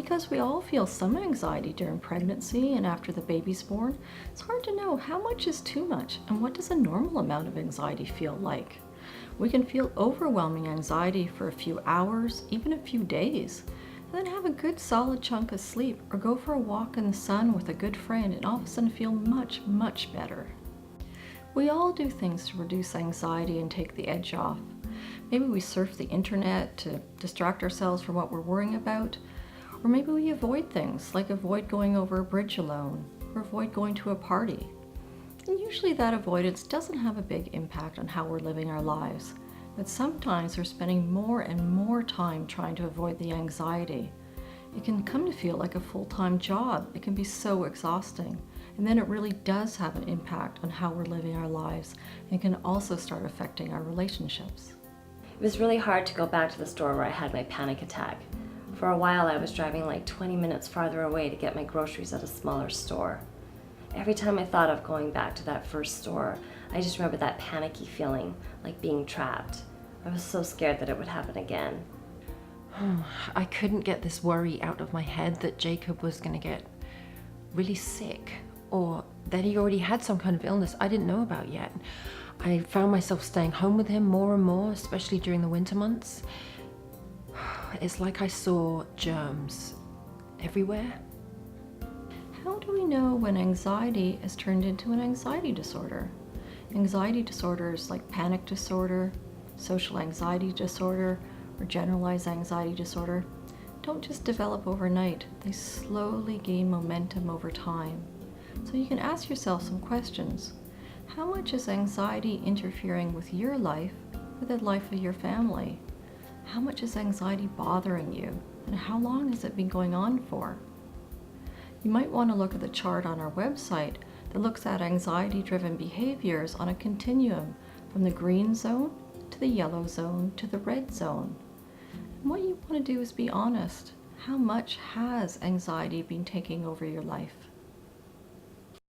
Because we all feel some anxiety during pregnancy and after the baby's born, it's hard to know how much is too much and what does a normal amount of anxiety feel like. We can feel overwhelming anxiety for a few hours, even a few days, and then have a good solid chunk of sleep or go for a walk in the sun with a good friend and all of a sudden feel much, much better. We all do things to reduce anxiety and take the edge off. Maybe we surf the internet to distract ourselves from what we're worrying about, or maybe we avoid things like avoid going over a bridge alone or avoid going to a party. And usually that avoidance doesn't have a big impact on how we're living our lives, but sometimes we're spending more and more time trying to avoid the anxiety. It can come to feel like a full-time job. It can be so exhausting. And then it really does have an impact on how we're living our lives and can also start affecting our relationships. It was really hard to go back to the store where I had my panic attack. For a while I was driving like 20 minutes farther away to get my groceries at a smaller store. Every time I thought of going back to that first store, I just remember that panicky feeling, like being trapped. I was so scared that it would happen again. I couldn't get this worry out of my head that Jacob was going to get really sick or that he already had some kind of illness I didn't know about yet. I found myself staying home with him more and more, especially during the winter months. It's like I saw germs everywhere. How do we know when anxiety has turned into an anxiety disorder? Anxiety disorders like panic disorder, social anxiety disorder, or generalized anxiety disorder don't just develop overnight. They slowly gain momentum over time. So you can ask yourself some questions. How much is anxiety interfering with your life or the life of your family? How much is anxiety bothering you, and how long has it been going on for? You might want to look at the chart on our website that looks at anxiety-driven behaviors on a continuum from the green zone to the yellow zone to the red zone. And what you want to do is be honest. How much has anxiety been taking over your life?